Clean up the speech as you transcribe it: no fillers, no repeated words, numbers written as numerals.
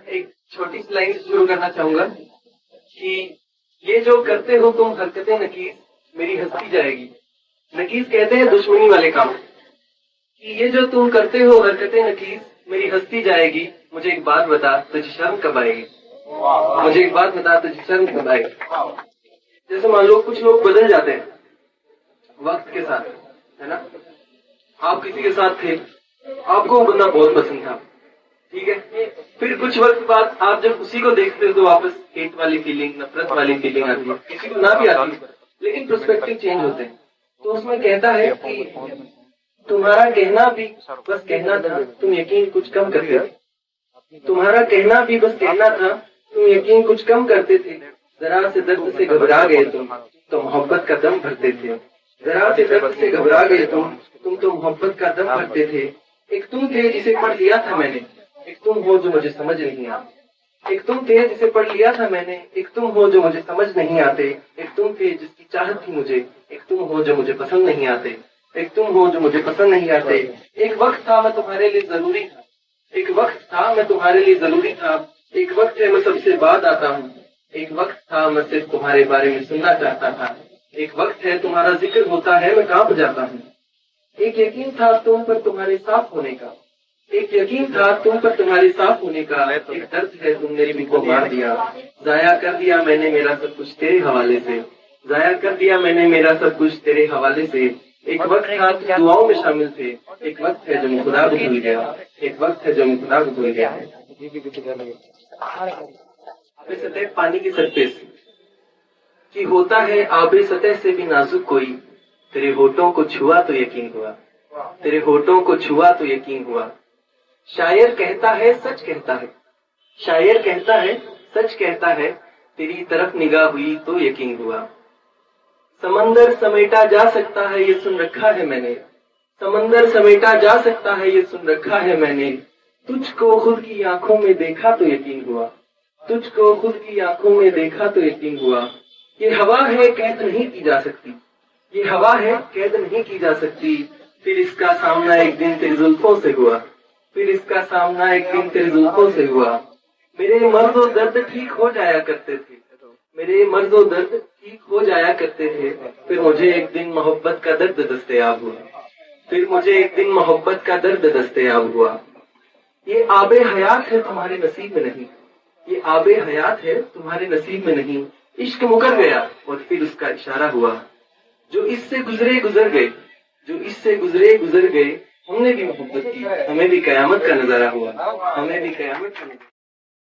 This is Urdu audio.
ایک چھوٹی سی لائن سے شروع کرنا چاہوں گا کہ یہ جو کرتے ہو تم حرکتیں نکیز میری ہستی جائے گی. نکیز کہتے ہیں دشمنی والے کام کہ یہ جو تم کرتے ہو حرکتیں نکیز میری ہستی جائے گی. مجھے ایک بات بتا تجھے شرم کب آئے گی. مجھے ایک بات بتا تجھے شرم کب آئے گی. جیسے مان لو کچھ لوگ بدل جاتے ہیں وقت کے ساتھ، ہے نا. آپ کسی کے ساتھ تھے، آپ کو وہ بندہ بہت پسند تھا، ٹھیک ہے. پھر کچھ وقت بعد آپ جب اسی کو دیکھتے ہو تو واپس ہیٹ والی فیلنگ، نفرت والی فیلنگ آتی ہے. کسی کو نہ بھی آتی لیکن پرسپیکٹو چینج ہوتے ہیں. تو اس میں کہتا ہے کہ تمہارا کہنا بھی بس کہنا تھا، تم یقین کچھ کم کرتے تھے. تمہارا کہنا بھی بس کہنا تھا، تم یقین کچھ کم کرتے تھے. ذرا سے درد سے گھبرا گئے تم تو محبت کا دم بھرتے تھے. ذرا سے درد سے گھبرا گئے تم تو محبت کا دم بھرتے تھے. ایک تم تھے جسے پڑھ لیا تھا میں نے، ایک تم ہو جو مجھے سمجھ نہیں آتے. ایک تم تھے جسے پڑھ لیا تھا میں نے، ایک تم ہو جو مجھے سمجھ نہیں آتے. ایک تم تھے جس کی چاہت تھی مجھے، ایک تم ہو جو مجھے پسند نہیں آتے. ایک تم ہو جو مجھے پسند نہیں آتے. ایک وقت تھا میں تمہارے لیے ضروری تھا، ایک وقت تھا میں تمہارے لیے ضروری تھا. ایک وقت ہے میں سب سے بعد آتا ہوں. ایک وقت تھا میں صرف تمہارے بارے میں سننا چاہتا تھا. ایک وقت ہے تمہارا ذکر ہوتا ہے میں کانپ جاتا ہوں. ایک یقین تھا تم پر تمہارے صاف ہونے کا، ایک یقین تھا تم پر تمہارے صاف ہونے کا. ایک درد ہے تم نے بھی کو مار دیا. ضائع کر دیا میں نے میرا سب کچھ تیرے حوالے سے. ضائع کر دیا میں نے میرا سب کچھ تیرے حوالے سے. ایک وقت تھا تم دعاؤں میں شامل تھے. ایک وقت ہے جو میں خدا کو بھول گیا. ایک وقت ہے جو میں خدا کو بھول گیا. سطح پانی کی سرفیس کہ ہوتا ہے آب سطح سے بھی نازک کوئی. تیرے ہونٹوں کو چھوا تو یقین ہوا. تیرے ہونٹوں کو چھوا تو یقین ہوا. شاعر کہتا ہے سچ کہتا ہے. شاعر کہتا ہے سچ کہتا ہے. تیری طرف نگاہ ہوئی تو یقین ہوا. سمندر سمیٹا جا سکتا ہے یہ سن رکھا ہے میں نے. سمندر سمیٹا جا سکتا ہے یہ سن رکھا ہے میں نے. تجھ کو خود کی آنکھوں میں دیکھا تو یقین ہوا. تجھ کو خود کی آنکھوں میں دیکھا تو یقین ہوا. یہ ہوا ہے قید نہیں کی جا سکتی. یہ ہوا ہے قید نہیں کی جا سکتی. پھر اس کا سامنا ایک دن تیری زلفوں سے ہوا. پھر اس کا سامنا ایک دن تیری زلفوں سے ہوا. میرے مرض و درد ٹھیک ہو جایا کرتے تھے. میرے مرض و درد ٹھیک ہو جایا کرتے تھے. پھر مجھے ایک دن محبت کا درد دستیاب ہوا. پھر مجھے ایک دن محبت کا درد دستیاب ہوا. یہ آب حیات ہے تمہارے نصیب میں نہیں. یہ آب حیات ہے تمہارے نصیب میں نہیں. عشق مکر گیا اور پھر اس کا اشارہ ہوا. جو اس سے گزرے گزر گئے، جو اس سے گزرے گزر گئے. ہم نے بھی محبت کی، ہمیں بھی قیامت کا نظارہ ہوا. ہمیں بھی قیامت کا نظارہ